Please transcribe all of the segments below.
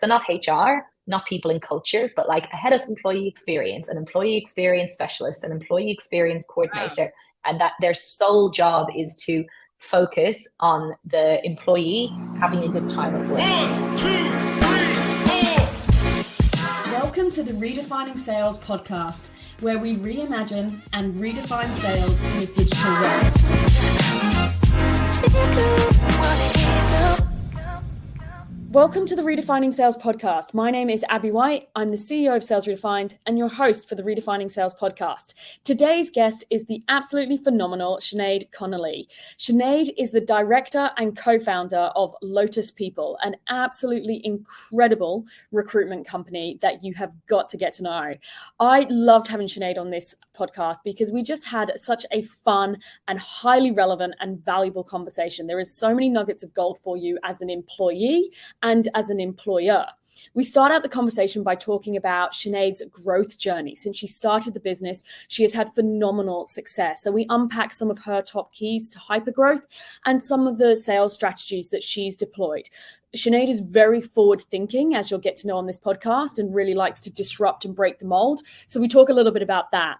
So not HR, not people and culture, but like a head of employee experience, an employee experience specialist, an employee experience coordinator, and that their sole job is to focus on the employee having a good time at work. 1, 2, 3, 4. Welcome to the Redefining Sales podcast, where we reimagine and redefine sales in a digital world. Welcome to the Redefining Sales podcast. My name is Abby White. I'm the CEO of Sales Redefined and your host for the Redefining Sales podcast. Today's guest is the absolutely phenomenal Sinead Connolly. Sinead is the director and co-founder of Lotus People, an absolutely incredible recruitment company that you have got to get to know. I loved having Sinead on this podcast because we just had such a fun and highly relevant and valuable conversation. There is so many nuggets of gold for you as an employee and as an employer. We start out the conversation by talking about Sinead's growth journey. Since she started the business, she has had phenomenal success. So we unpack some of her top keys to hypergrowth and some of the sales strategies that she's deployed. Sinead is very forward thinking, as you'll get to know on this podcast, and really likes to disrupt and break the mold. So we talk a little bit about that.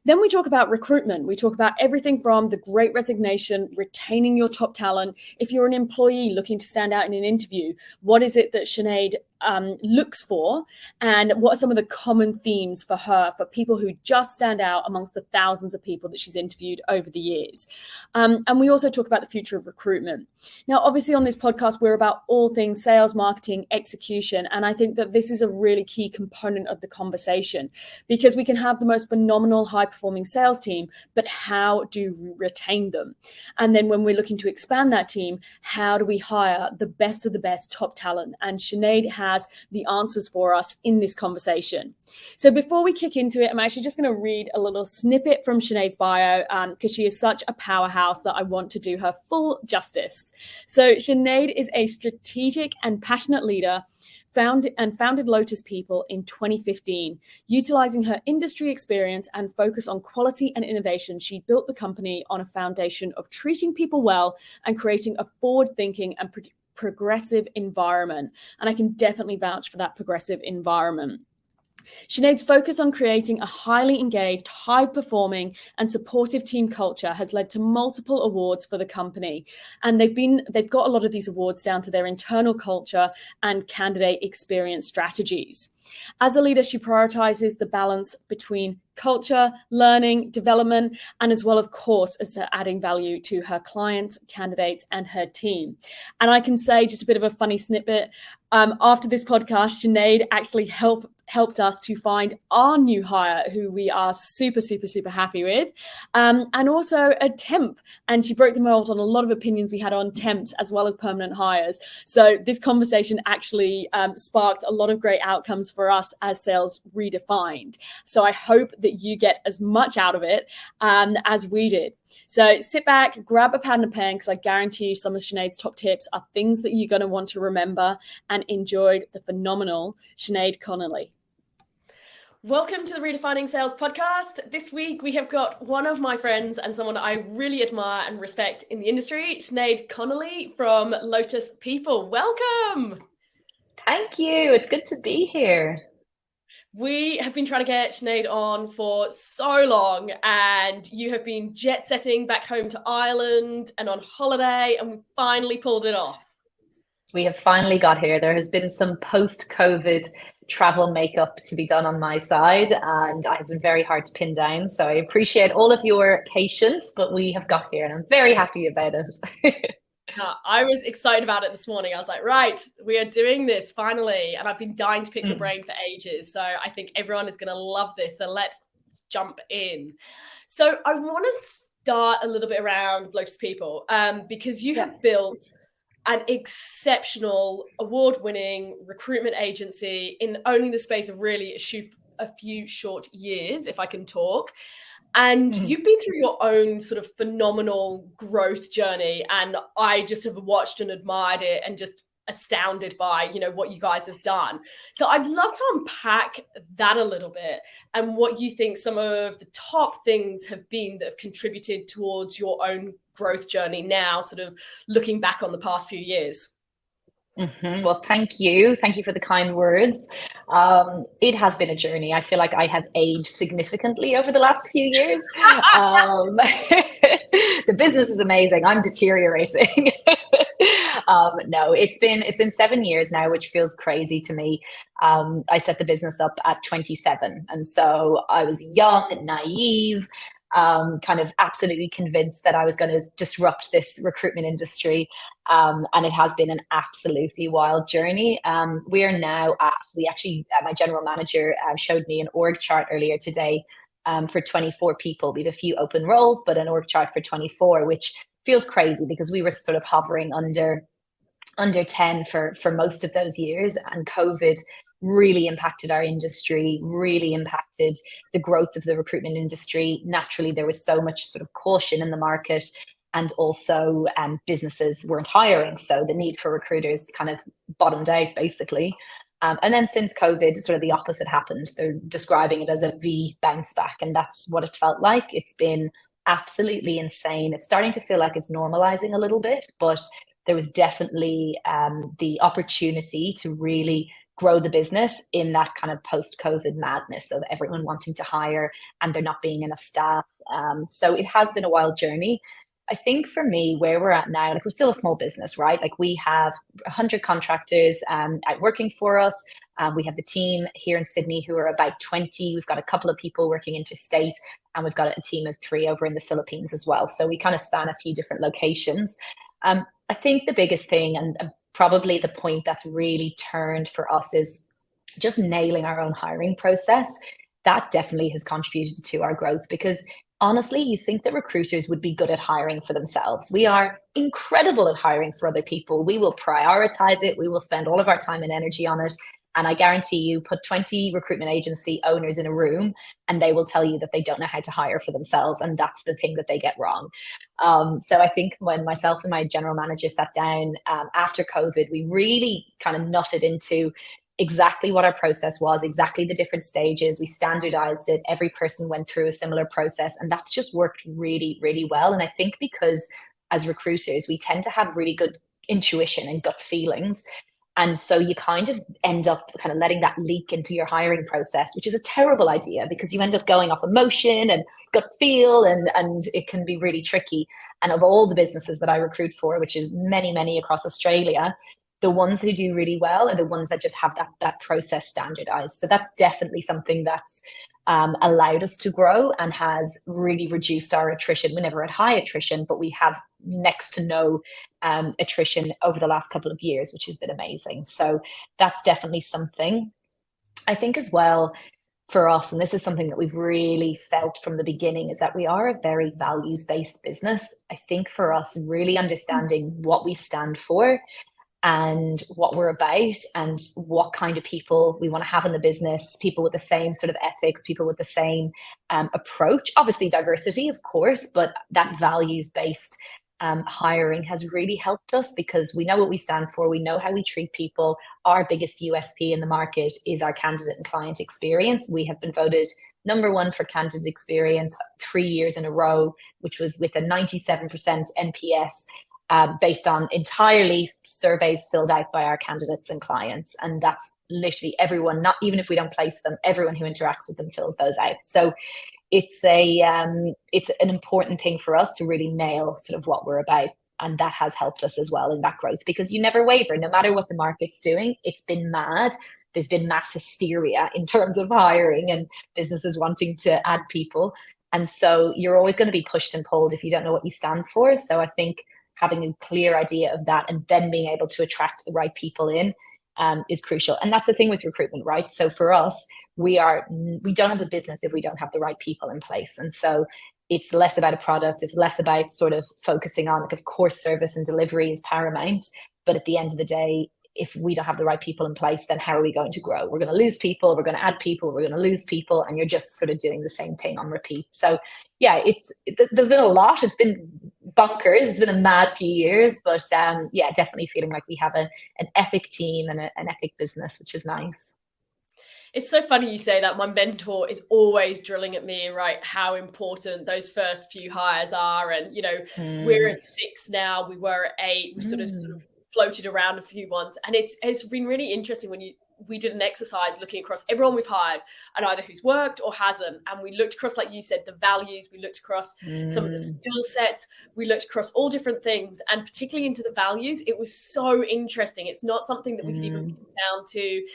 Then we talk about recruitment. We talk about everything from the Great Resignation, retaining your top talent. If you're an employee looking to stand out in an interview, what is it that Sinead looks for, and what are some of the common themes for her, for people who just stand out amongst the thousands of people that she's interviewed over the years. And we also talk about the future of recruitment. Now, obviously on this podcast, we're about all things sales, marketing, execution. And I think that this is a really key component of the conversation, because we can have the most phenomenal high-performing sales team, but how do we retain them? And then when we're looking to expand that team, how do we hire the best of the best top talent? And Sinead has the answers for us in this conversation. So before we kick into it, I'm actually just going to read a little snippet from Sinead's bio because she is such a powerhouse that I want to do her full justice. So Sinead is a strategic and passionate leader, founded Lotus People in 2015. Utilizing her industry experience and focus on quality and innovation, she built the company on a foundation of treating people well and creating a forward-thinking and progressive environment. And I can definitely vouch for that progressive environment. Sinead's focus on creating a highly engaged, high-performing and supportive team culture has led to multiple awards for the company. And they've got a lot of these awards down to their internal culture and candidate experience strategies. As a leader, she prioritizes the balance between culture, learning, development, and as well, of course, as to adding value to her clients, candidates, and her team. And I can say just a bit of a funny snippet. After this podcast, Sinead actually helped us to find our new hire, who we are super, super, super happy with, and also a temp. And she broke the mold on a lot of opinions we had on temps as well as permanent hires. So this conversation actually sparked a lot of great outcomes for us as Sales Redefined. So I hope that you get as much out of it as we did. So sit back, grab a pad and a pen, because I guarantee you some of Sinead's top tips are things that you're going to want to remember, and enjoy the phenomenal Sinead Connolly. Welcome to the Redefining Sales podcast. This week we have got one of my friends and someone I really admire and respect in the industry, Sinead Connolly from Lotus People. Welcome. Thank you. It's good to be here. We have been trying to get Sinead on for so long, and you have been jet setting back home to Ireland and on holiday, and we finally pulled it off. We have finally got here. There has been some post-COVID travel makeup to be done on my side, and I have been very hard to pin down. So I appreciate all of your patience, but we have got here and I'm very happy about it. I was excited about it this morning. I was like, right, we are doing this finally. And I've been dying to pick your brain for ages. So I think everyone is going to love this. So let's jump in. So I want to start a little bit around Lotus People because you have built an exceptional award-winning recruitment agency in only the space of really a few short years, if I can talk. And you've been through your own sort of phenomenal growth journey. And I just have watched and admired it and just astounded by, what you guys have done. So I'd love to unpack that a little bit and what you think some of the top things have been that have contributed towards your own growth journey now, sort of looking back on the past few years. Well, thank you. Thank you for the kind words. It has been a journey. I feel like I have aged significantly over the last few years. The business is amazing. I'm deteriorating. No, it's been 7 years now, which feels crazy to me. I set the business up at 27, and so I was young, naive, kind of absolutely convinced that I was going to disrupt this recruitment industry. And it has been an absolutely wild journey. We are now my general manager showed me an org chart earlier today for 24 people. We have a few open roles, but an org chart for 24, which feels crazy because we were sort of hovering under 10 for most of those years, and COVID really impacted our industry, really impacted the growth of the recruitment industry. Naturally, there was so much sort of caution in the market, and also businesses weren't hiring, so the need for recruiters kind of bottomed out basically. And then since COVID, sort of the opposite happened. They're describing it as a V bounce back, and that's what it felt like. It's been absolutely insane. It's starting to feel like it's normalizing a little bit, but there was definitely the opportunity to really grow the business in that kind of post-COVID madness of everyone wanting to hire and there not being enough staff. So it has been a wild journey. I think for me, where we're at now, like we're still a small business, right? Like we have 100 contractors out working for us. We have the team here in Sydney who are about 20. We've got a couple of people working interstate, and we've got a team of 3 over in the Philippines as well. So we kind of span a few different locations. I think the biggest thing, and probably the point that's really turned for us, is just nailing our own hiring process. That definitely has contributed to our growth, because honestly, you think that recruiters would be good at hiring for themselves. We are incredible at hiring for other people. We will prioritize it. We will spend all of our time and energy on it. And I guarantee you, put 20 recruitment agency owners in a room and they will tell you that they don't know how to hire for themselves. And that's the thing that they get wrong. So I think when myself and my general manager sat down after COVID, we really kind of nutted into exactly what our process was, exactly the different stages. We standardized it. Every person went through a similar process, and that's just worked really, really well. And I think because as recruiters, we tend to have really good intuition and gut feelings. And so you kind of end up kind of letting that leak into your hiring process, which is a terrible idea because you end up going off emotion and gut feel, and it can be really tricky. And of all the businesses that I recruit for, which is many, many across Australia, the ones who do really well are the ones that just have that process standardized. So that's definitely something that's allowed us to grow and has really reduced our attrition. We never had high attrition, but we have next to no attrition over the last couple of years, which has been amazing. So that's definitely something. I think as well for us, and this is something that we've really felt from the beginning, is that we are a very values-based business. I think for us, really understanding what we stand for and what we're about and what kind of people we want to have in the business, people with the same sort of ethics, people with the same approach, obviously diversity, of course, but that values-based hiring has really helped us because we know what we stand for. We know how we treat people. Our biggest USP in the market is our candidate and client experience. We have been voted #1 for candidate experience 3 years in a row, which was with a 97% NPS. Based on entirely surveys filled out by our candidates and clients. And that's literally everyone, not even if we don't place them, everyone who interacts with them fills those out. So it's an important thing for us to really nail sort of what we're about. And that has helped us as well in that growth, because you never waver, no matter what the market's doing. It's been mad. There's been mass hysteria in terms of hiring and businesses wanting to add people. And so you're always going to be pushed and pulled if you don't know what you stand for. So I think having a clear idea of that and then being able to attract the right people in is crucial. And that's the thing with recruitment, right? So for us, we don't have a business if we don't have the right people in place. And so it's less about a product. It's less about sort of focusing on, like, of course, service and delivery is paramount. But at the end of the day, if we don't have the right people in place, then how are we going to grow? We're going to lose people, we're going to add people, we're going to lose people, and you're just sort of doing the same thing on repeat. So yeah, there's been a lot. It's been bonkers. It's been a mad few years, but yeah, definitely feeling like we have an epic team and an epic business, which is nice. It's so funny you say that. My mentor is always drilling at me, right, how important those first few hires are. And, you know, we're at 6 now, we were at 8, we sort of floated around a few ones, and it's been really interesting when we did an exercise looking across everyone we've hired and either who's worked or hasn't. And we looked across, like you said, the values, we looked across some of the skill sets, we looked across all different things, and particularly into the values. It was so interesting. It's not something that we could even put down to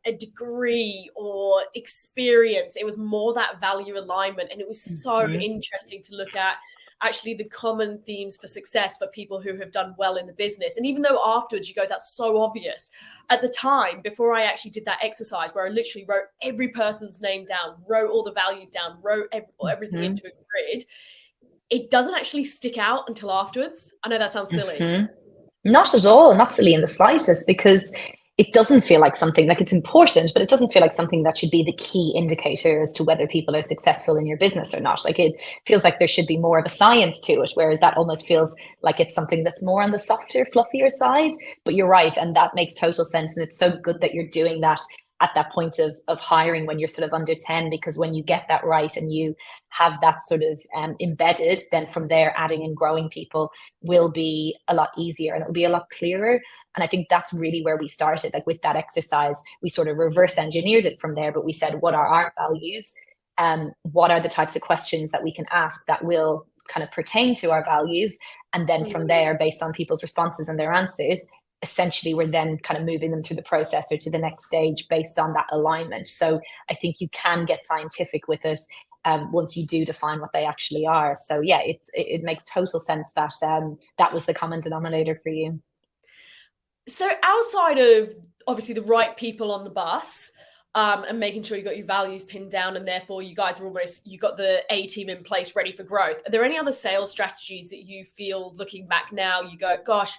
a degree or experience. It was more that value alignment. And it was so interesting to look at actually the common themes for success for people who have done well in the business. And even though afterwards you go, that's so obvious, at the time, before I actually did that exercise where I literally wrote every person's name down, wrote all the values down, wrote everything into a grid, it doesn't actually stick out until afterwards. I know that sounds silly. Not at all, not silly in the slightest, because it doesn't feel like something, like it's important, but it doesn't feel like something that should be the key indicator as to whether people are successful in your business or not. Like it feels like there should be more of a science to it, whereas that almost feels like it's something that's more on the softer, fluffier side. But you're right, and that makes total sense. And it's so good that you're doing that at that point of hiring when you're sort of under 10, because when you get that right and you have that sort of embedded, then from there adding and growing people will be a lot easier and it'll be a lot clearer. And I think that's really where we started. Like with that exercise, we sort of reverse engineered it from there, but we said, what are our values? What are the types of questions that we can ask that will kind of pertain to our values? And then from there, based on people's responses and their answers, essentially we're then kind of moving them through the process or to the next stage based on that alignment. So I think you can get scientific with it once you do define what they actually are. So yeah, it makes total sense that that was the common denominator for you. So outside of obviously the right people on the bus, and making sure you got your values pinned down, and therefore you guys are almost, you got the A team in place ready for growth. Are there any other sales strategies that you feel looking back now, you go, gosh,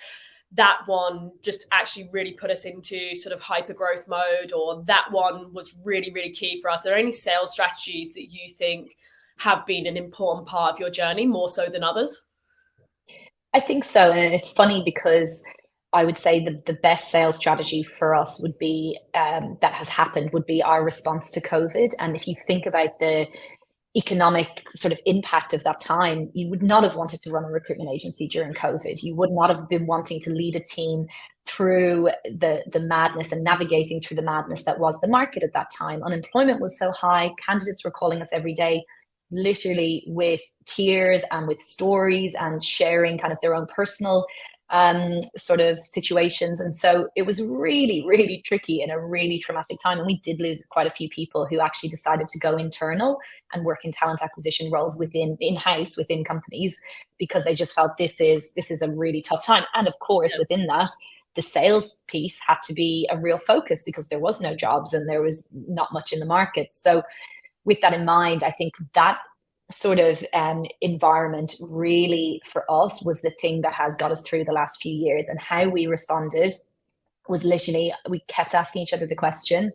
that one just actually really put us into sort of hyper growth mode, or that one was really, really key for us? Are there any sales strategies that you think have been an important part of your journey, more so than others? I think so. And it's funny because I would say the best sales strategy for us would be that has happened would be our response to COVID. And if you think about the economic sort of impact of that time, you would not have wanted to run a recruitment agency during COVID. You would not have been wanting to lead a team through the madness and navigating through the madness that was the market at that time. Unemployment was so high. Candidates were calling us every day, literally with tears and with stories and sharing kind of their own personal sort of situations. And so it was really, really tricky and a really traumatic time. And we did lose quite a few people who actually decided to go internal and work in talent acquisition roles in-house within companies, because they just felt this is a really tough time. And of course, within that, the sales piece had to be a real focus because there was no jobs and there was not much in the market. So with that in mind, I think that sort of environment really for us was the thing that has got us through the last few years. And how we responded was literally, we kept asking each other the question,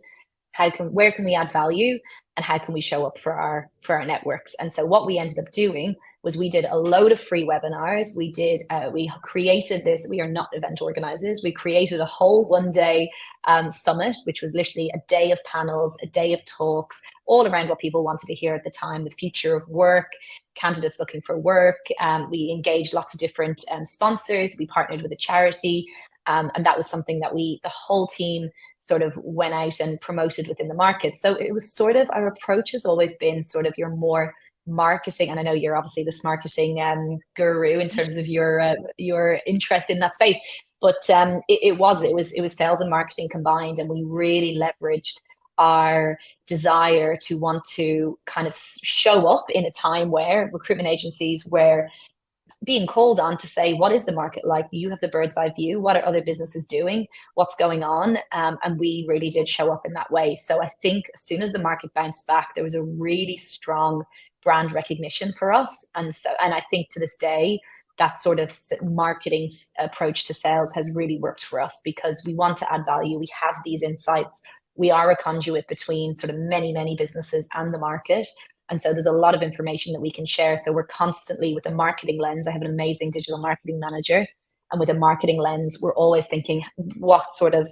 where can we add value, and how can we show up for our networks? And so what we ended up doing was we did a load of free webinars. We created this, we are not event organizers. We created a whole 1-day summit, which was literally a day of panels, a day of talks, all around what people wanted to hear at the time, the future of work, candidates looking for work. We engaged lots of different sponsors. We partnered with a charity. And that was something that the whole team sort of went out and promoted within the market. So it was sort of, our approach has always been sort of your more marketing, and I know you're obviously this marketing guru in terms of your interest in that space, but it was sales and marketing combined, and we really leveraged our desire to want to kind of show up in a time where recruitment agencies were being called on to say, what is the market like? You have the bird's eye view. What are other businesses doing? What's going on? And we really did show up in that way. So I think as soon as the market bounced back, there was a really strong brand recognition for us. And I think to this day, that sort of marketing approach to sales has really worked for us, because we want to add value. We have these insights. We are a conduit between sort of many, many businesses and the market. And so there's a lot of information that we can share. So we're constantly, with a marketing lens, I have an amazing digital marketing manager. And with a marketing lens, we're always thinking, what sort of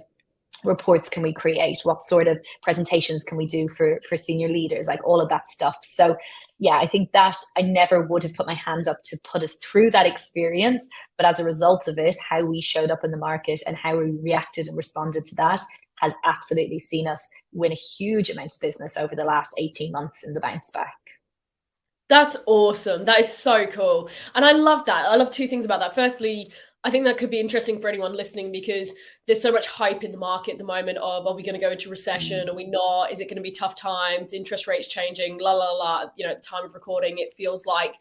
reports can we create? What sort of presentations can we do for senior leaders? Like all of that stuff. So yeah, I think that I never would have put my hand up to put us through that experience. But as a result of it, how we showed up in the market and how we reacted and responded to that has absolutely seen us win a huge amount of business over the last 18 months in the bounce back. That's awesome. That is so cool. And I love that. I love two things about that. Firstly, I think that could be interesting for anyone listening because there's so much hype in the market at the moment of, are we going to go into recession? Are we not? Is it going to be tough times? Interest rates changing, la, la, la. You know, at the time of recording, it feels like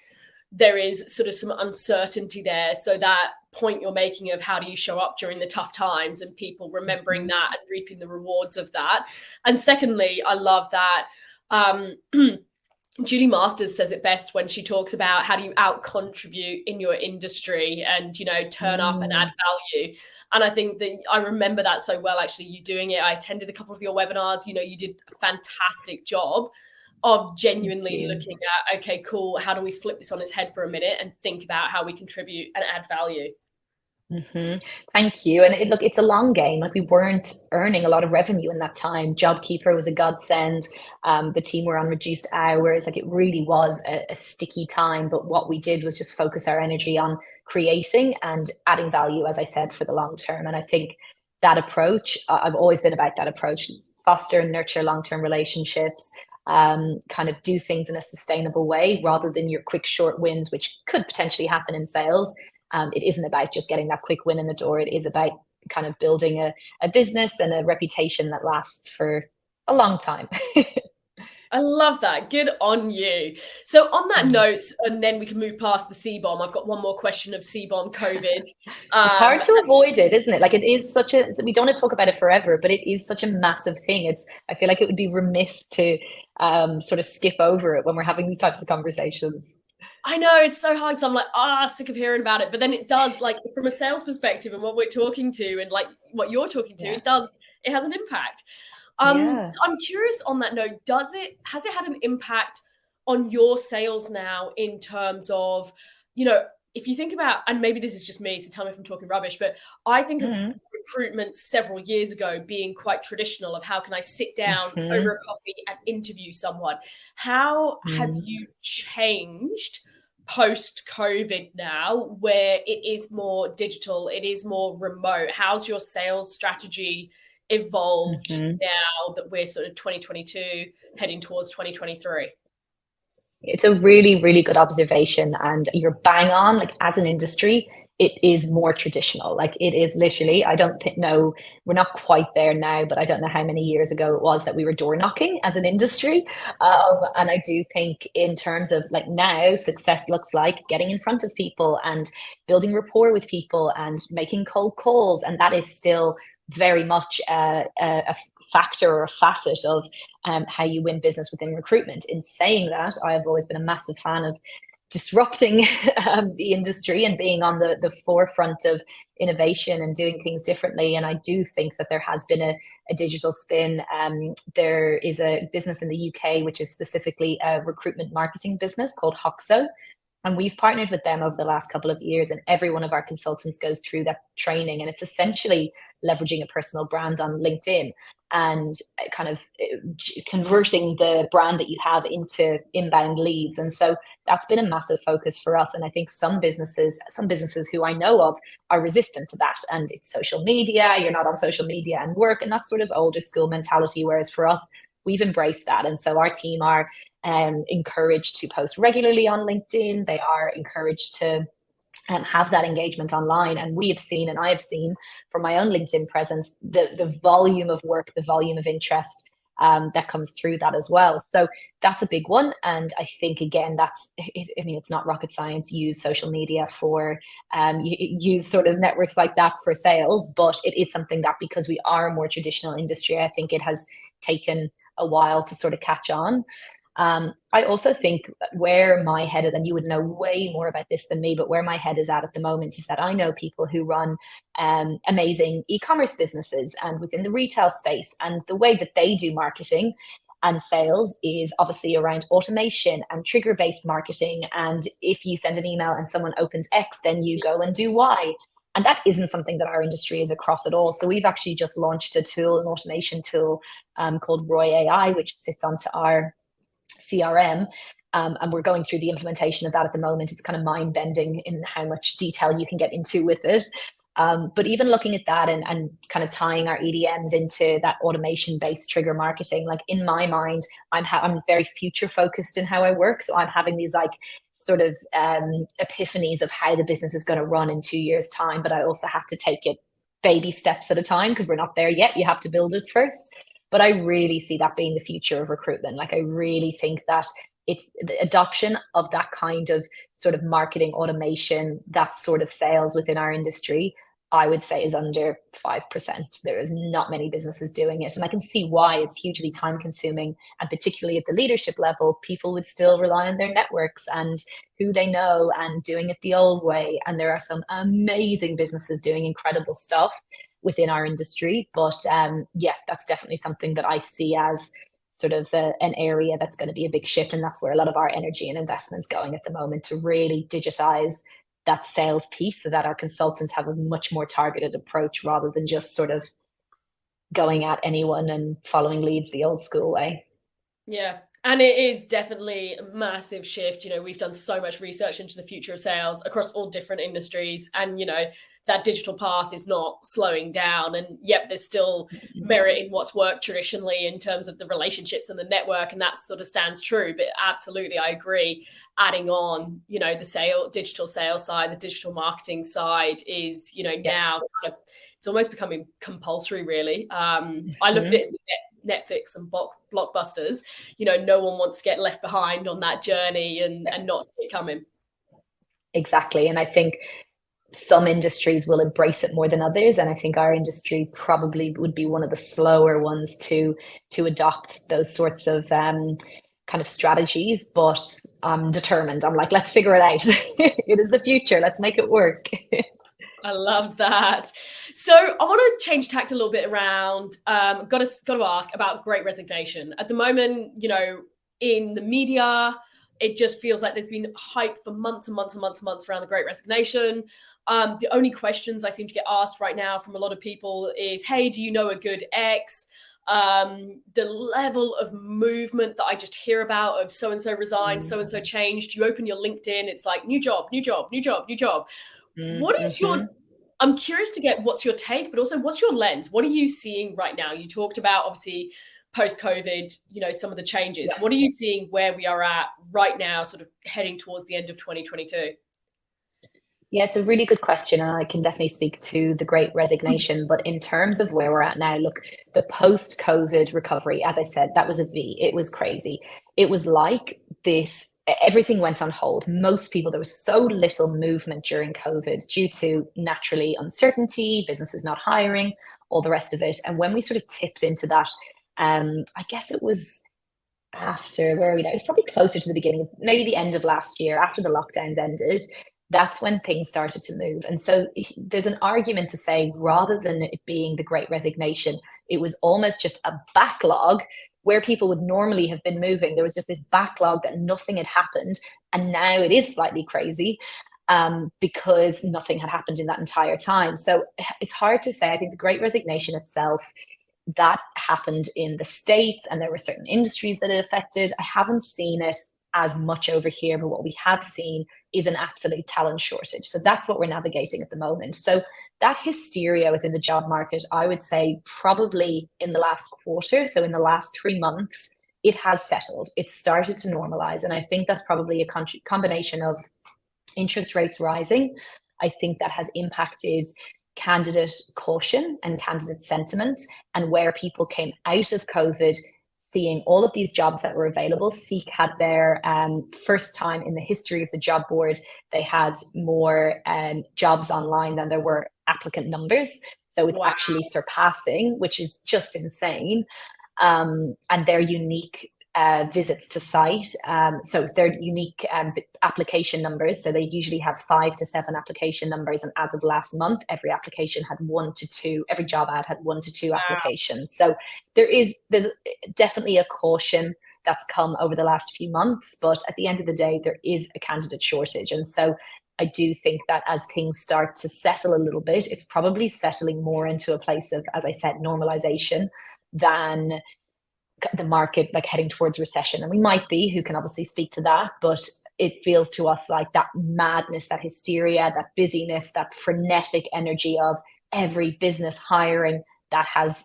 there is sort of some uncertainty there. So that point you're making of how do you show up during the tough times and people remembering that and reaping the rewards of that. And secondly, I love that Julie Masters says it best when she talks about how do you out contribute in your industry and, you know, turn up and add value. And I think that I remember that so well, actually, you doing it. I attended a couple of your webinars. You know, you did a fantastic job of genuinely looking at, okay, cool, how do we flip this on its head for a minute and think about how we contribute and add value? Thank you. And look, it's a long game. Like, we weren't earning a lot of revenue in that time. JobKeeper was a godsend. The team were on reduced hours. Like, it really was a sticky time. But what we did was just focus our energy on creating and adding value, as I said, for the long term. And I think that approach, I've always been about that approach: foster and nurture long-term relationships, kind of do things in a sustainable way rather than your quick short wins, which could potentially happen in sales. It isn't about just getting that quick win in the door. It is about kind of building a business and a reputation that lasts for a long time. I love that. Good on you. So on that note, and then we can move past the C-bomb. I've got one more question of C-bomb COVID. It's hard to avoid it, isn't it? Like, it is such a, we don't want to talk about it forever, but it is such a massive thing. I feel like it would be remiss to sort of skip over it when we're having these types of conversations. I know, it's so hard because I'm like, sick of hearing about it. But then it does, like, from a sales perspective and what we're talking to and like what you're talking to, it has an impact. So I'm curious on that note, has it had an impact on your sales now in terms of, you know, if you think about, and maybe this is just me, so tell me if I'm talking rubbish, but I think of recruitment several years ago being quite traditional of how can I sit down over a coffee and interview someone. How have you changed post-COVID now, where it is more digital, it is more remote? How's your sales strategy evolved now that we're sort of 2022 heading towards 2023? It's a really, really good observation, and you're bang on. Like, as an industry, it is more traditional. Like, it is literally, I don't know, we're not quite there now, but I don't know how many years ago it was that we were door knocking as an industry. And I do think in terms of, like, now success looks like getting in front of people and building rapport with people and making cold calls. And that is still very much a factor or a facet of how you win business within recruitment. In saying that, I have always been a massive fan of disrupting the industry and being on the forefront of innovation and doing things differently. And I do think that there has been a digital spin. There is a business in the UK, which is specifically a recruitment marketing business called Hoxo. And we've partnered with them over the last couple of years, and every one of our consultants goes through that training. And it's essentially leveraging a personal brand on LinkedIn and kind of converting the brand that you have into inbound leads. And so that's been a massive focus for us. And I think some businesses who I know of are resistant to that. And it's social media, you're not on social media and work, and that's sort of older school mentality. Whereas for us, we've embraced that. And so our team are encouraged to post regularly on LinkedIn. They are encouraged to have that engagement online. And we have seen, and I have seen from my own LinkedIn presence, the volume of work, the volume of interest that comes through that as well. So that's a big one. And I think, again, it's not rocket science. Use social media for, use sort of networks like that for sales, but it is something that, because we are a more traditional industry, I think it has taken a while to sort of catch on. I also think where my head is, and you would know way more about this than me, but where my head is at the moment is that I know people who run amazing e-commerce businesses and within the retail space, and the way that they do marketing and sales is obviously around automation and trigger-based marketing. And if you send an email and someone opens X, then you go and do Y. And that isn't something that our industry is across at all. So we've actually just launched a tool, an automation tool called Roy AI, which sits onto our CRM. And we're going through the implementation of that at the moment. It's kind of mind-bending in how much detail you can get into with it. But even looking at that and kind of tying our EDMs into that automation-based trigger marketing, like in my mind, I'm very future-focused in how I work. So I'm having these like sort of epiphanies of how the business is going to run in 2 years' time. But I also have to take it baby steps at a time because we're not there yet. You have to build it first. But I really see that being the future of recruitment. Like I really think that it's the adoption of that kind of sort of marketing automation, that sort of sales within our industry, I would say is under 5%. There is not many businesses doing it. And I can see why. It's hugely time consuming. And particularly at the leadership level, people would still rely on their networks and who they know and doing it the old way. And there are some amazing businesses doing incredible stuff within our industry. But yeah, that's definitely something that I see as sort of an area that's going to be a big shift. And that's where a lot of our energy and investments going at the moment, to really digitize that sales piece so that our consultants have a much more targeted approach rather than just sort of going at anyone and following leads the old school way. Yeah. And it is definitely a massive shift. You know, we've done so much research into the future of sales across all different industries. And, you know, that digital path is not slowing down. And yep, there's still merit in what's worked traditionally in terms of the relationships and the network. And that sort of stands true. But absolutely, I agree. Adding on, you know, the digital sales side, the digital marketing side is, you know, now kind of, it's almost becoming compulsory, really. I look at it as Netflix and blockbusters. You know, no one wants to get left behind on that journey and not see it coming. Exactly. And I think some industries will embrace it more than others. And I think our industry probably would be one of the slower ones to adopt those sorts of kind of strategies. But I'm determined. I'm like, let's figure it out. It is the future. Let's make it work. I love that. So I want to change tact a little bit around, got to ask about Great Resignation. At the moment, you know, in the media, it just feels like there's been hype for months and months and months and months around the Great Resignation. The only questions I seem to get asked right now from a lot of people is, hey, do you know a good X? The level of movement that I just hear about of so-and-so resigned, so-and-so changed. You open your LinkedIn, it's like new job, new job, new job, new job. What is I'm curious to get what's your take, but also what's your lens? What are you seeing right now? You talked about obviously post-COVID, you know, some of the changes. Yeah. What are you seeing where we are at right now, sort of heading towards the end of 2022? Yeah, it's a really good question. And I can definitely speak to the Great Resignation. But in terms of where we're at now, look, the post-COVID recovery, as I said, that was a V. It was crazy. It was like this. Everything went on hold. Most people, there was so little movement during COVID due to naturally uncertainty, businesses not hiring, all the rest of it. And when we sort of tipped into that, I guess it was after, where are we now? It's probably closer to the beginning, maybe the end of last year, after the lockdowns ended. That's when things started to move. And so there's an argument to say, rather than it being the Great Resignation, it was almost just a backlog where people would normally have been moving. There was just this backlog that nothing had happened. And now it is slightly crazy because nothing had happened in that entire time. So it's hard to say. I think the Great Resignation itself, that happened in the States and there were certain industries that it affected. I haven't seen it as much over here, but what we have seen is an absolute talent shortage. So that's what we're navigating at the moment. So that hysteria within the job market, I would say probably in the last quarter, so in the last 3 months, it has settled. It's started to normalize. And I think that's probably a combination of interest rates rising. I think that has impacted candidate caution and candidate sentiment, and where people came out of COVID seeing all of these jobs that were available. Seek had their first time in the history of the job board, they had more jobs online than there were applicant numbers. So it's actually surpassing, which is just insane. And their unique visits to site. So they're unique application numbers. So they usually have 5 to 7 application numbers. And as of last month, every application had 1 to 2, every job ad had 1 to 2 applications. So there's definitely a caution that's come over the last few months. But at the end of the day, there is a candidate shortage. And so I do think that as things start to settle a little bit, it's probably settling more into a place of, as I said, normalization than the market like heading towards recession, and we might be, who can obviously speak to that, but it feels to us like that madness, that hysteria, that busyness, that frenetic energy of every business hiring, that has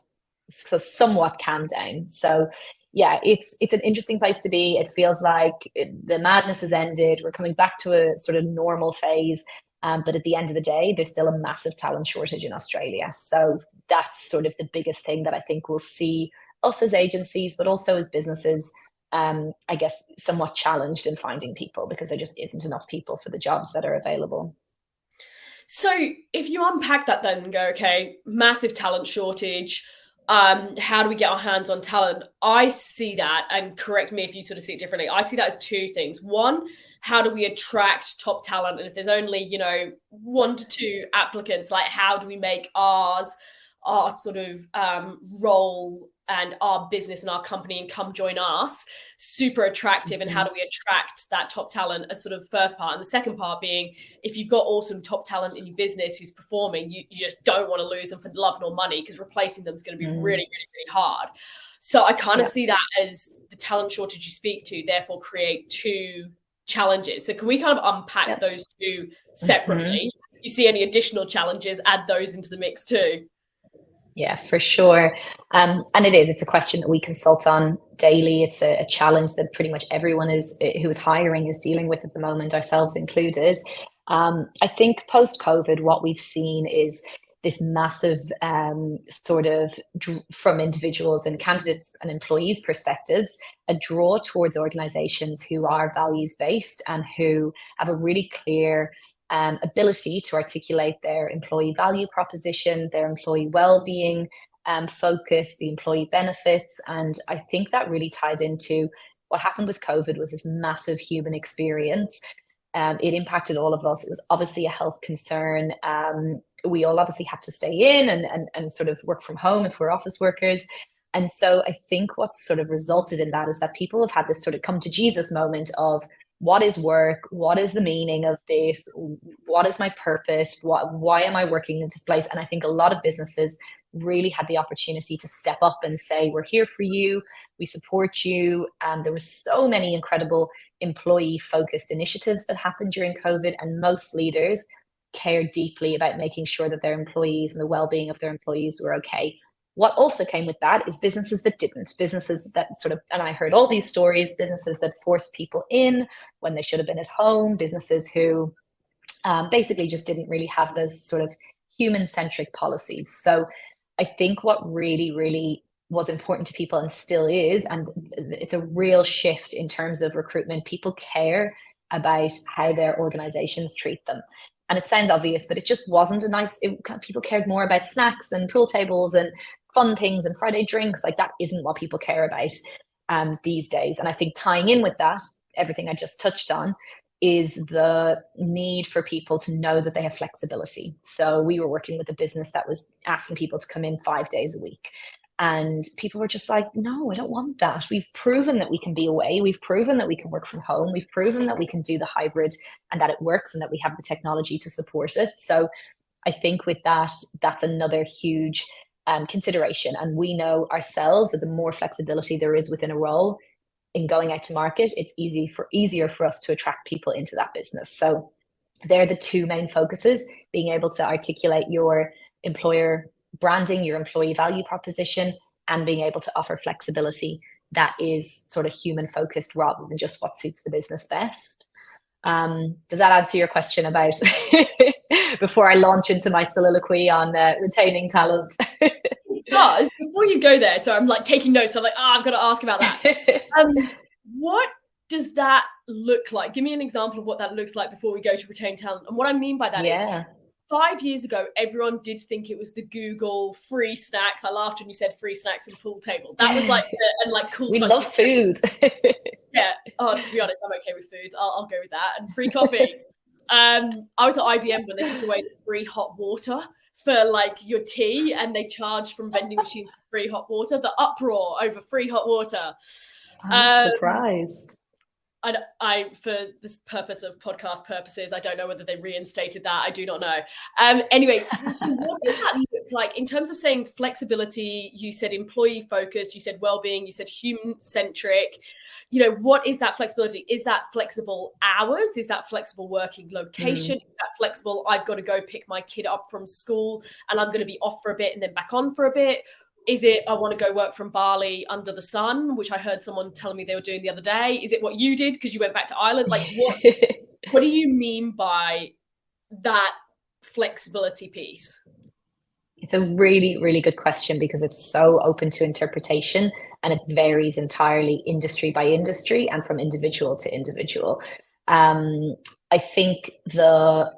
somewhat calmed down. So yeah, it's an interesting place to be. It feels like the madness has ended. We're coming back to a sort of normal phase. But at the end of the day, there's still a massive talent shortage in Australia. So that's sort of the biggest thing that I think we'll see us as agencies, but also as businesses, I guess, somewhat challenged in finding people, because there just isn't enough people for the jobs that are available. So if you unpack that then and go, okay, massive talent shortage, how do we get our hands on talent? I see that, and correct me if you sort of see it differently, I see that as two things. One, how do we attract top talent? And if there's only, 1 to 2 applicants, like how do we make our sort of role and our business and our company and come join us super attractive? And how do we attract that top talent as sort of first part? And the second part being, if you've got awesome top talent in your business who's performing, you just don't want to lose them for love nor money, because replacing them is going to be really, really, really hard. So I kind of see that as the talent shortage you speak to, therefore create two challenges. So can we kind of unpack those two separately? If you see any additional challenges, add those into the mix too. Yeah, for sure. And it's a question that we consult on daily. It's a challenge that pretty much everyone who is hiring is dealing with at the moment, ourselves included. I think post-COVID, what we've seen is this massive sort of, from individuals and candidates and employees' perspectives, a draw towards organizations who are values-based and who have a really clear ability to articulate their employee value proposition, their employee well-being focus, the employee benefits. And I think that really ties into what happened with COVID. Was this massive human experience. It impacted all of us. It was obviously a health concern. We all obviously had to stay in and sort of work from home if we're office workers. And so I think what's sort of resulted in that is that people have had this sort of come to Jesus moment of, what is work? What is the meaning of this? What is my purpose? Why am I working in this place? And I think a lot of businesses really had the opportunity to step up and say, we're here for you. We support you. There were so many incredible employee-focused initiatives that happened during COVID, and most leaders cared deeply about making sure that their employees and the well-being of their employees were okay. What also came with that is businesses that didn't, businesses that sort of, and I heard all these stories, businesses that forced people in when they should have been at home, businesses who basically just didn't really have those sort of human-centric policies. So I think what really, really was important to people, and still is, and it's a real shift in terms of recruitment, people care about how their organizations treat them. And it sounds obvious, but it just wasn't people cared more about snacks and pool tables and fun things and Friday drinks. Like, that isn't what people care about these days. And I think tying in with that, everything I just touched on, is the need for people to know that they have flexibility. So we were working with a business that was asking people to come in 5 days a week. And people were just like, no, I don't want that. We've proven that we can be away. We've proven that we can work from home. We've proven that we can do the hybrid and that it works and that we have the technology to support it. So I think with that, that's another huge consideration. And we know ourselves that the more flexibility there is within a role in going out to market, it's easier for us to attract people into that business. So they're the two main focuses: being able to articulate your employer branding, your employee value proposition, and being able to offer flexibility that is sort of human focused rather than just what suits the business best. Does that answer your question about before I launch into my soliloquy on retaining talent? It does. Before you go there, so I'm like taking notes. So I'm like, I've got to ask about that. What does that look like? Give me an example of what that looks like before we go to retain talent. And what I mean by that is, 5 years ago, everyone did think it was the Google free snacks. I laughed when you said free snacks and pool table. That was like and like cool. We love food. Yeah. Oh, to be honest, I'm okay with food. I'll go with that. And free coffee. I was at IBM when they took away the free hot water for like your tea, and they charged from vending machines for free hot water. The uproar over free hot water. I'm not surprised. I, for this purpose of podcast purposes, I don't know whether they reinstated that. I do not know. Anyway, so what does that look like in terms of saying flexibility? You said employee focused, you said well-being, you said human centric. What is that flexibility? Is that flexible hours? Is that flexible working location? Is that flexible, I've got to go pick my kid up from school and I'm going to be off for a bit and then back on for a bit? Is it, I want to go work from Bali under the sun, which I heard someone telling me they were doing the other day? Is it what you did because you went back to Ireland? Like, what do you mean by that flexibility piece? It's a really, really good question because it's so open to interpretation and it varies entirely industry by industry and from individual to individual. I think the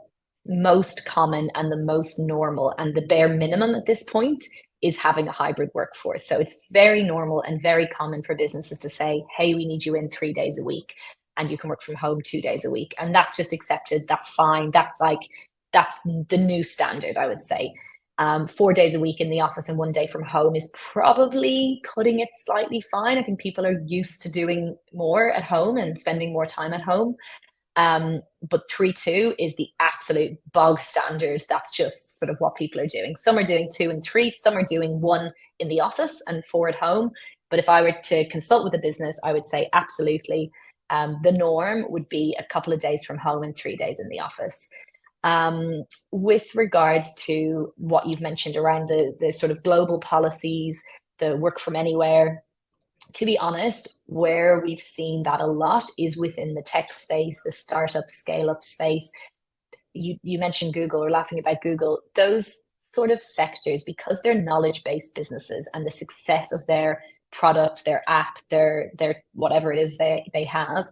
most common and the most normal and the bare minimum at this point is having a hybrid workforce. So it's very normal and very common for businesses to say, hey, we need you in 3 days a week and you can work from home 2 days a week. And that's just accepted. That's fine. That's the new standard, I would say. 4 days a week in the office and 1 day from home is probably cutting it slightly fine. I think people are used to doing more at home and spending more time at home. But 3-2 is the absolute bog standard. That's just sort of what people are doing. Some are doing 2 and 3, some are doing 1 in the office and 4 at home. But if I were to consult with a business, I would say absolutely. The norm would be a couple of days from home and 3 days in the office. With regards to what you've mentioned around the sort of global policies, the work from anywhere, to be honest, where we've seen that a lot is within the tech space, the startup scale-up space. You mentioned Google, or laughing about Google. Those sort of sectors, because they're knowledge-based businesses and the success of their product, their app, their whatever it is they have,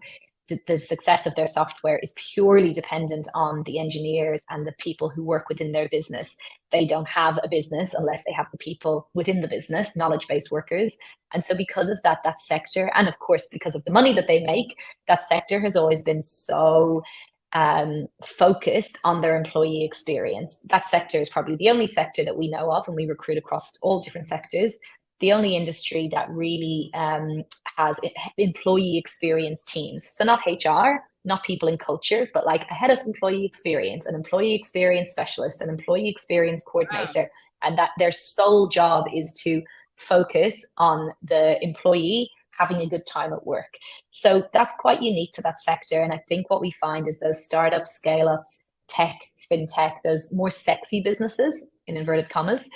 the success of their software is purely dependent on the engineers and the people who work within their business. They don't have a business unless they have the people within the business, knowledge-based workers. And so because of that sector, and of course, because of the money that they make, that sector has always been so focused on their employee experience. That sector is probably the only sector that we know of, and we recruit across all different sectors, the only industry that really has employee experience teams. So not HR, not people in culture, but like a head of employee experience, an employee experience specialist, an employee experience coordinator. Wow. And that their sole job is to focus on the employee having a good time at work. So that's quite unique to that sector. And I think what we find is those startups, scale-ups, tech, fintech, those more sexy businesses, in inverted commas,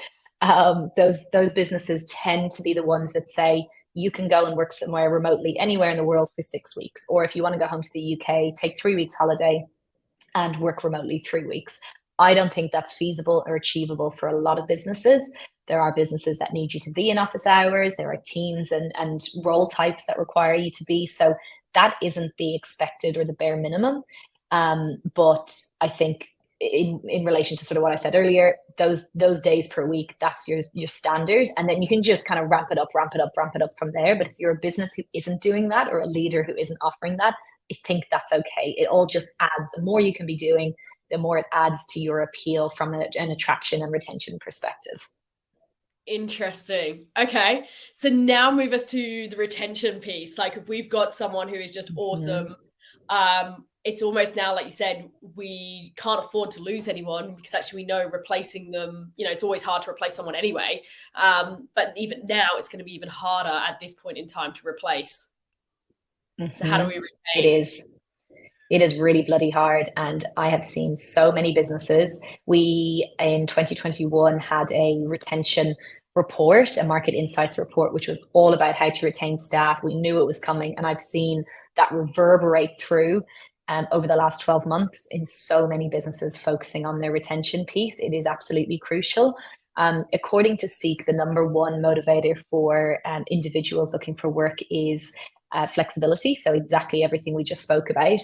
those businesses tend to be the ones that say you can go and work somewhere remotely anywhere in the world for 6 weeks, or if you want to go home to the UK, take 3 weeks holiday and work remotely 3 weeks. I don't think that's feasible or achievable for a lot of businesses. There are businesses that need you to be in office hours. There are teams and role types that require you to be. So that isn't the expected or the bare minimum. But I think in relation to sort of what I said earlier, those days per week, that's your standard. And then you can just kind of ramp it up from there. But if you're a business who isn't doing that, or a leader who isn't offering that, I think that's okay. It all just adds. The more you can be doing, the more it adds to your appeal from an attraction and retention perspective. Interesting. Okay. So now move us to the retention piece. Like if we've got someone who is just awesome, it's almost now, like you said, we can't afford to lose anyone because actually we know replacing them, it's always hard to replace someone anyway. But even now it's going to be even harder at this point in time to replace. So how do we retain? It is really bloody hard. And I have seen so many businesses. We, in 2021, had a retention report, a market insights report, which was all about how to retain staff. We knew it was coming. And I've seen that reverberate through over the last 12 months in so many businesses focusing on their retention piece. It is absolutely crucial. According to Seek, the number one motivator for unconventional looking for work is flexibility. So exactly everything we just spoke about.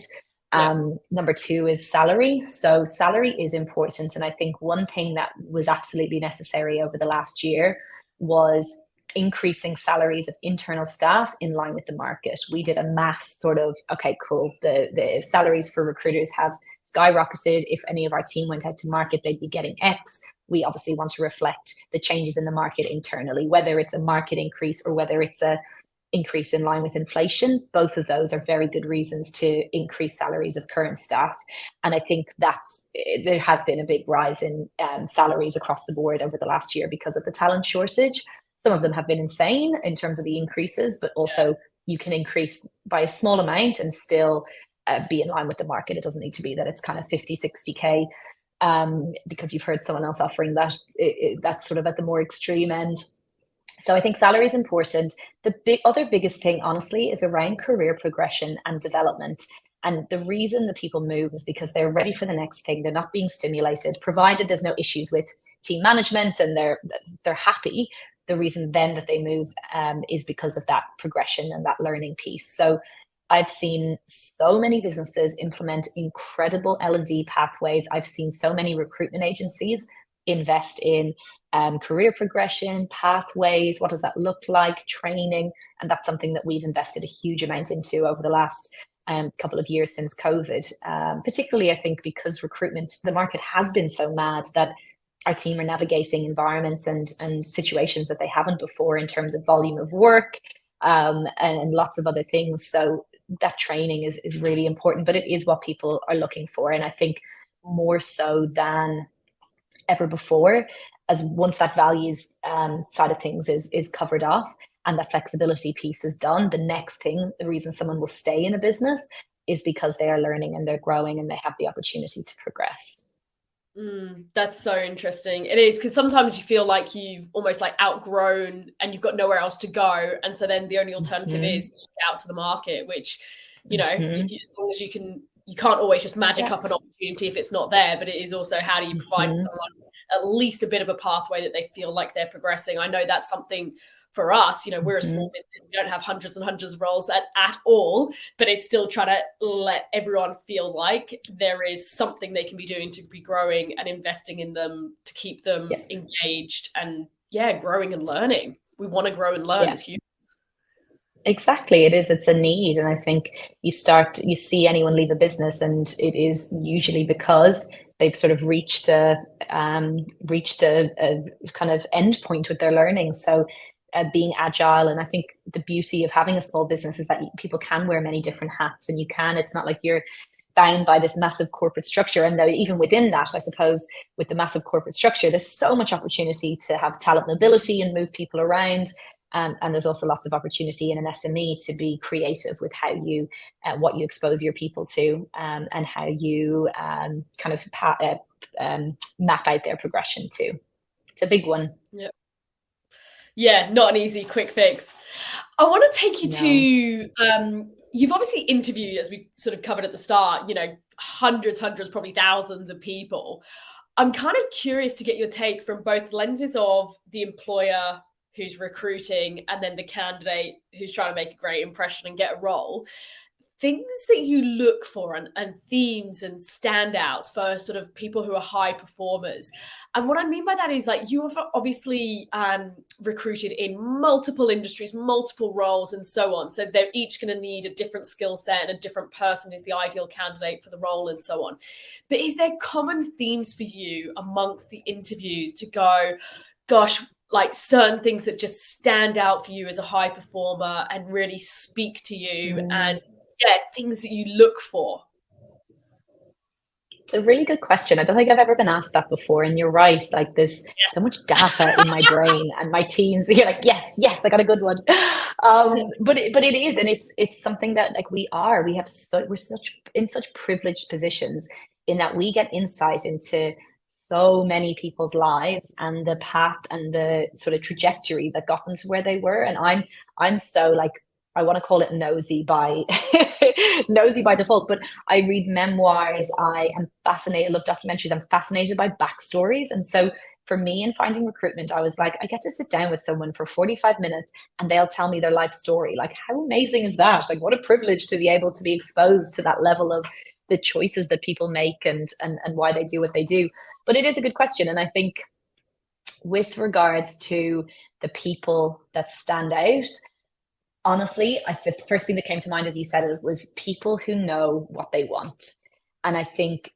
Number 2 is salary. So salary is important. And I think one thing that was absolutely necessary over the last year was increasing salaries of internal staff in line with the market. We did a mass sort of, okay, cool. The salaries for recruiters have skyrocketed. If any of our team went out to market, they'd be getting X. We obviously want to reflect the changes in the market internally, whether it's a market increase or whether it's a increase in line with inflation. Both of those are very good reasons to increase salaries of current staff. And I think there has been a big rise in salaries across the board over the last year because of the talent shortage. Some of them have been insane in terms of the increases, but also you can increase by a small amount and still be in line with the market. It doesn't need to be that it's kind of 50, 60K because you've heard someone else offering that. That's sort of at the more extreme end. So I think salary is important. The other biggest thing, honestly, is around career progression and development. And the reason that people move is because they're ready for the next thing. They're not being stimulated, provided there's no issues with team management and they're happy. The reason then that they move is because of that progression and that learning piece. So I've seen so many businesses implement incredible L&D pathways. I've seen so many recruitment agencies invest in career progression, pathways, what does that look like, training, and that's something that we've invested a huge amount into over the last couple of years since COVID, particularly I think because recruitment, the market has been so mad that our team are navigating environments and situations that they haven't before in terms of volume of work and lots of other things. So that training is really important, but it is what people are looking for. And I think more so than ever before, as once that values side of things is covered off and that flexibility piece is done, the next thing, the reason someone will stay in a business is because they are learning and they're growing and they have the opportunity to progress. That's so interesting. It is, because sometimes you feel like you've almost like outgrown and you've got nowhere else to go. And so then the only alternative is to get out to the market, which, you know, as long as you can't always just magic up an opportunity if it's not there, but it is also how do you provide someone at least a bit of a pathway that they feel like they're progressing. I know that's something for us, you know, we're a small business. We don't have hundreds and hundreds of roles at all, but it's still trying to let everyone feel like there is something they can be doing to be growing and investing in them to keep them engaged and growing and learning. We want to grow and learn as humans. Exactly. It's a need. And I think you see anyone leave a business and it is usually because they've sort of reached a kind of end point with their learning. So being agile. And I think the beauty of having a small business is that people can wear many different hats and it's not like you're bound by this massive corporate structure. And though even within that, I suppose with the massive corporate structure, there's so much opportunity to have talent mobility and move people around. And there's also lots of opportunity in an SME to be creative with how you, what you expose your people to, and how you kind of map out their progression too. It's a big one. Yeah, not an easy quick fix. I want to take you to, you've obviously interviewed, as we sort of covered at the start, you know, hundreds, probably thousands of people. I'm kind of curious to get your take from both lenses of the employer who's recruiting and then the candidate who's trying to make a great impression and get a role. Things that you look for and themes and standouts for sort of people who are high performers. And what I mean by that is like you have obviously recruited in multiple industries, multiple roles and so on. So they're each going to need a different skill set and a different person is the ideal candidate for the role and so on. But is there common themes for you amongst the interviews to go, gosh, like certain things that just stand out for you as a high performer and really speak to you and things that you look for? It's a really good question. I don't think I've ever been asked that before. And you're right. Like there's so much data in my brain and my teams. You're like, yes, I got a good one. But it is, and it's something that like we're in such privileged positions in that we get insight into so many people's lives and the path and the sort of trajectory that got them to where they were. And I'm so like, I want to call it nosy by default, but I read memoirs. I am fascinated, I love documentaries. I'm fascinated by backstories. And so for me in finding recruitment, I was like, I get to sit down with someone for 45 minutes and they'll tell me their life story. Like, how amazing is that? Like, what a privilege to be able to be exposed to that level of the choices that people make and why they do what they do. But it is a good question. And I think with regards to the people that stand out, honestly, the first thing that came to mind as you said it was people who know what they want. And I think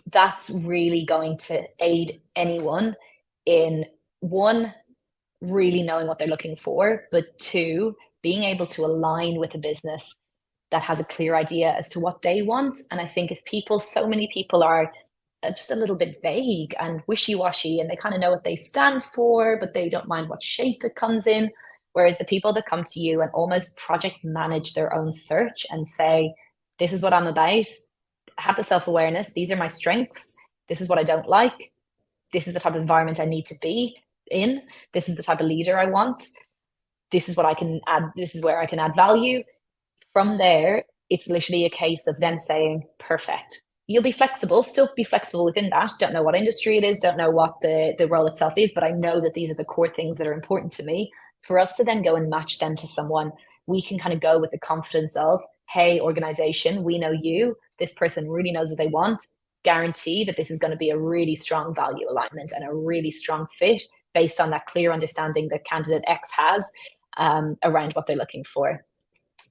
that's really going to aid anyone in, one, really knowing what they're looking for, but two, being able to align with a business that has a clear idea as to what they want. And I think if so many people are just a little bit vague and wishy-washy, and they kind of know what they stand for, but they don't mind what shape it comes in. Whereas the people that come to you and almost project manage their own search and say, this is what I'm about, have the self-awareness, these are my strengths, this is what I don't like, this is the type of environment I need to be in, this is the type of leader I want, this is what I can add, this is where I can add value. From there, it's literally a case of then saying, perfect. You'll be flexible, still be flexible within that. Don't know what industry it is, don't know what the role itself is, but I know that these are the core things that are important to me. For us to then go and match them to someone, we can kind of go with the confidence of, hey, organization, we know you. This person really knows what they want. Guarantee that this is going to be a really strong value alignment and a really strong fit based on that clear understanding that candidate X has around what they're looking for.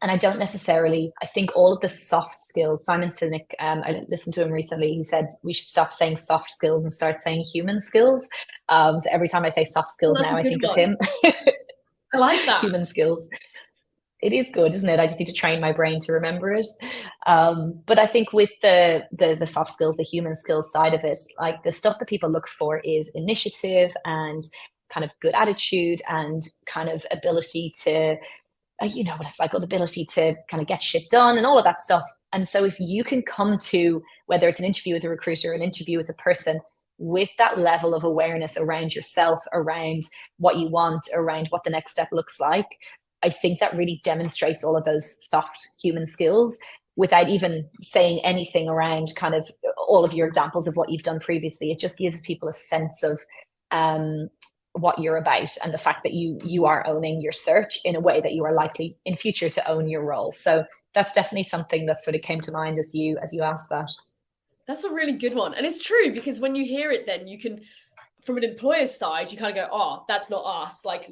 And I don't necessarily, I think all of the soft skills, Simon Sinek, I listened to him recently, he said we should stop saying soft skills and start saying human skills. So every time I say soft skills now, I think of him. I like that. Human skills. It is good, isn't it? I just need to train my brain to remember it. But I think with the soft skills, the human skills side of it, like the stuff that people look for is initiative and kind of good attitude and kind of ability to, you know what it's like, the ability to kind of get shit done and all of that stuff. And so if you can come to, whether it's an interview with a recruiter, an interview with a person, with that level of awareness around yourself, around what you want, around what the next step looks like, I think that really demonstrates all of those soft human skills without even saying anything around kind of all of your examples of what you've done previously. It just gives people a sense of what you're about and the fact that you are owning your search in a way that you are likely in future to own your role. So that's definitely something that sort of came to mind as you asked that. That's a really good one. And it's true, because when you hear it, then you can, from an employer's side, you kind of go, oh, that's not us. Like,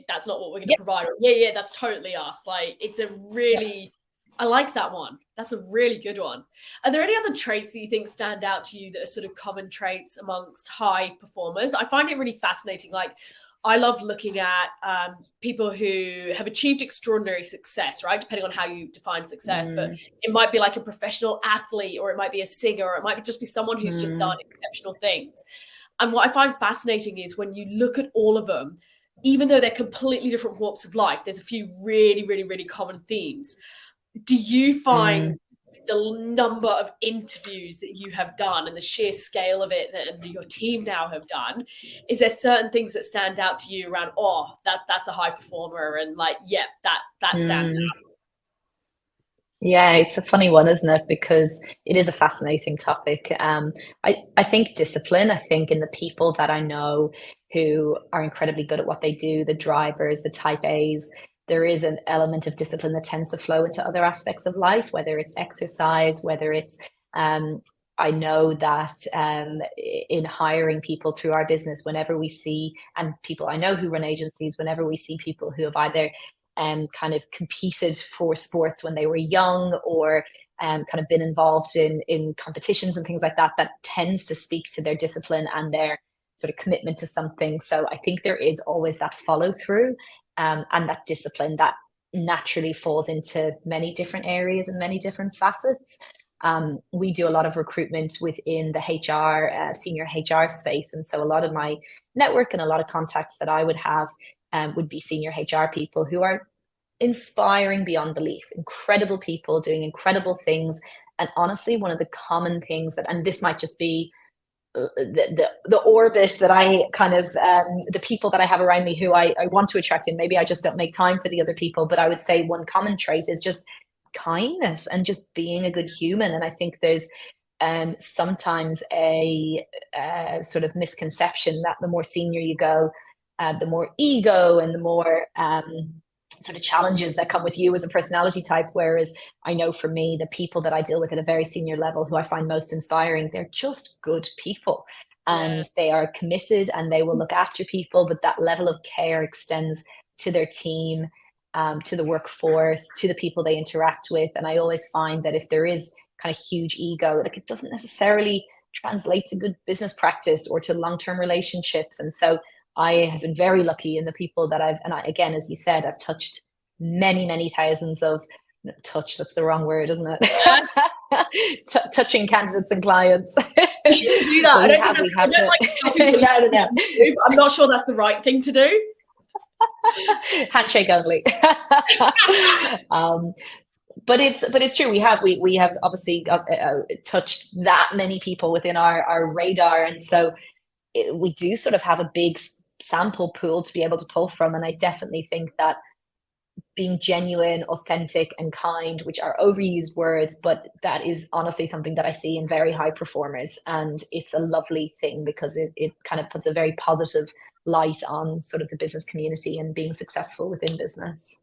that's not what we're going to provide. Or, yeah, that's totally us. Like, it's a really, I like that one. That's a really good one. Are there any other traits that you think stand out to you that are sort of common traits amongst high performers? I find it really fascinating. Like, I love looking at people who have achieved extraordinary success, right? Depending on how you define success, but it might be like a professional athlete, or it might be a singer, or it might just be someone who's just done exceptional things. And what I find fascinating is when you look at all of them, even though they're completely different walks of life, there's a few really, really, really common themes. Do you find the number of interviews that you have done and the sheer scale of it that your team now have done, is there certain things that stand out to you around, oh, that's a high performer, and like, yeah, that stands out? Yeah, it's a funny one, isn't it? Because it is a fascinating topic. I think discipline, I think in the people that I know who are incredibly good at what they do, the drivers, the type A's, there is an element of discipline that tends to flow into other aspects of life, whether it's exercise, whether it's, I know that in hiring people through our business, whenever we see, and people I know who run agencies, whenever we see people who have either kind of competed for sports when they were young, or kind of been involved in competitions and things like that, that tends to speak to their discipline and their sort of commitment to something. So I think there is always that follow through and that discipline that naturally falls into many different areas and many different facets. We do a lot of recruitment within the HR, senior HR space. And so a lot of my network and a lot of contacts that I would have would be senior HR people who are inspiring beyond belief, incredible people doing incredible things. And honestly, one of the common things that, and this might just be the orbit that I kind of, the people that I have around me who I want to attract in, maybe I just don't make time for the other people, but I would say one common trait is just kindness and just being a good human. And I think there's sometimes a sort of misconception that the more senior you go, the more ego and the more sort of challenges that come with you as a personality type. Whereas I know for me, the people that I deal with at a very senior level who I find most inspiring, they're just good people and they are committed and they will look after people. But that level of care extends to their team, to the workforce, to the people they interact with. And I always find that if there is kind of huge ego, like it doesn't necessarily translate to good business practice or to long-term relationships. And so I have been very lucky in the people that again, as you said, I've touched many thousands of touch. That's the wrong word, isn't it? Yeah. Touching candidates and clients. You shouldn't do that. I don't like to tell people I'm not sure that's the right thing to do. Handshake only. But it's true. We have obviously touched that many people within our radar, and so we do sort of have a big sample pool to be able to pull from. And I definitely think that being genuine, authentic, and kind, which are overused words, but that is honestly something that I see in very high performers, and it's a lovely thing because it kind of puts a very positive light on sort of the business community and being successful within business.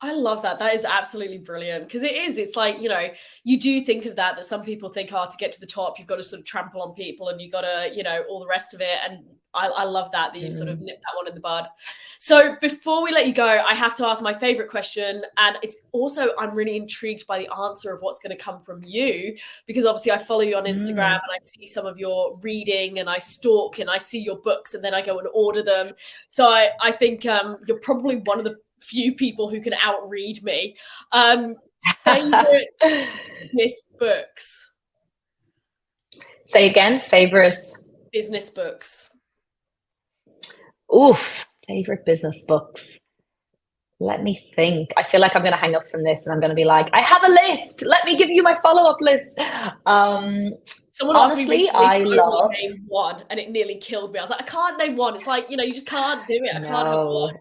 I love that. That is absolutely brilliant, because it's like, you do think of that some people think, to get to the top, you've got to sort of trample on people and you've got to, all the rest of it. And I love that you sort of nipped that one in the bud. So before we let you go, I have to ask my favorite question. And it's also, I'm really intrigued by the answer of what's going to come from you, because obviously I follow you on Instagram and I see some of your reading and I stalk and I see your books and then I go and order them. So I think you're probably one of the few people who can outread me. Favorite business books? Say again, favorite business books. Oof, favorite business books. Let me think. I feel like I'm going to hang up from this and I'm going to be like, I have a list. Let me give you my follow-up list. Someone asked me recently to name one, and it nearly killed me. I was like, I can't name one. It's like, you just can't do it. I can't have one.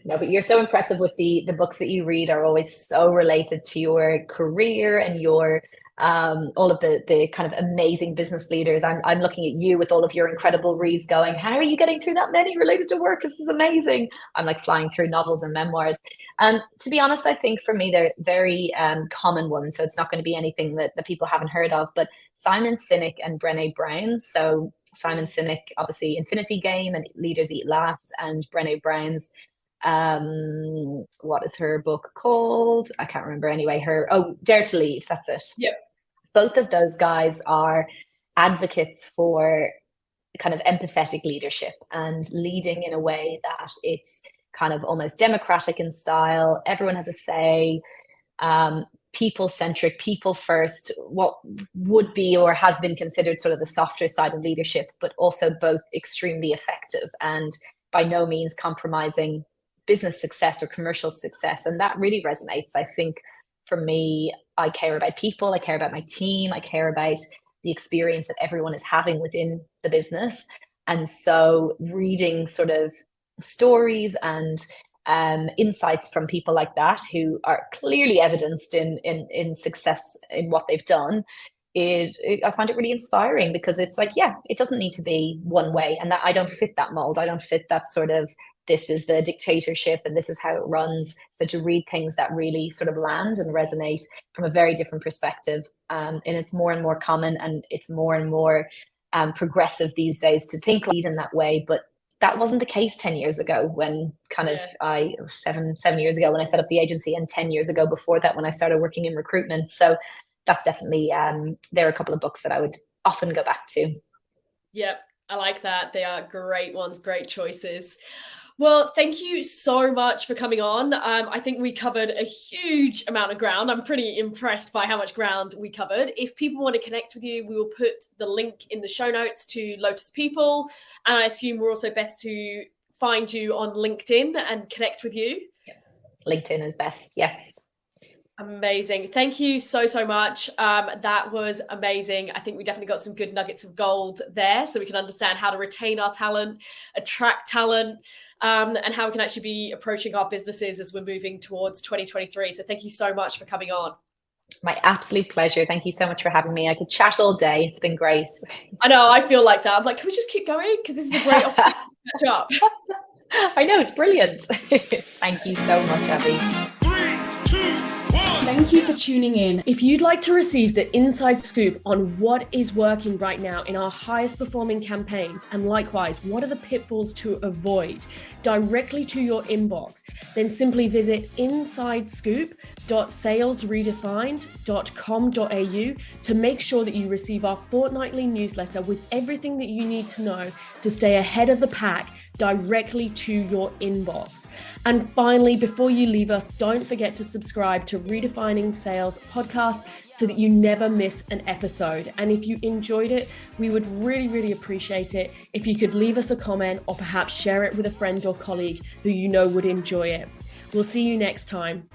No, but you're so impressive with the books that you read are always so related to your career and your all of the kind of amazing business leaders. I'm looking at you with all of your incredible reads going, how are you getting through that many related to work? This is amazing. I'm like flying through novels and memoirs. And to be honest, I think for me, they're very common ones. So it's not going to be anything that people haven't heard of, but Simon Sinek and Brené Brown. So Simon Sinek, obviously Infinity Game and Leaders Eat Last, and Brené Brown's what is her book called? I can't remember. Anyway, Dare to Lead. That's it. Yep. Both of those guys are advocates for kind of empathetic leadership and leading in a way that it's kind of almost democratic in style. Everyone has a say. People-centric, people first, what would be or has been considered sort of the softer side of leadership, but also both extremely effective and by no means compromising business success or commercial success. And that really resonates. I think for me, I care about people, I care about my team, I care about the experience that everyone is having within the business. And so reading sort of stories and insights from people like that who are clearly evidenced in success in what they've done, I find it really inspiring, because it's like, yeah, it doesn't need to be one way, and that I don't fit that mold. I don't fit that sort of, this is the dictatorship and this is how it runs. So to read things that really sort of land and resonate from a very different perspective, and it's more and more common, and it's more and more progressive these days to think lead in that way. But that wasn't the case 10 years ago when seven years ago when I set up the agency, and 10 years ago before that when I started working in recruitment. So that's definitely, there are a couple of books that I would often go back to. Yep, I like that. They are great ones, great choices. Well, thank you so much for coming on. I think we covered a huge amount of ground. I'm pretty impressed by how much ground we covered. If people want to connect with you, we will put the link in the show notes to Lotus People. And I assume we're also best to find you on LinkedIn and connect with you. LinkedIn is best, yes. Amazing. Thank you so much. That was amazing. I think we definitely got some good nuggets of gold there, so we can understand how to retain our talent, attract talent, and how we can actually be approaching our businesses as we're moving towards 2023. So thank you so much for coming on. My absolute pleasure. Thank you so much for having me. I could chat all day. It's been great. I know, I feel like that. I'm like, can we just keep going? Because this is a great opportunity to catch up. I know, it's brilliant. Thank you so much, Abby. 3, 2, 1. Thank you for tuning in. If you'd like to receive the inside scoop on what is working right now in our highest performing campaigns, and likewise, what are the pitfalls to avoid directly to your inbox, then simply visit insidescoop.salesredefined.com.au to make sure that you receive our fortnightly newsletter with everything that you need to know to stay ahead of the pack directly to your inbox. And finally, before you leave us, don't forget to subscribe to Redefining Sales podcast so that you never miss an episode. And if you enjoyed it, we would really, really appreciate it if you could leave us a comment or perhaps share it with a friend or colleague who you know would enjoy it. We'll see you next time.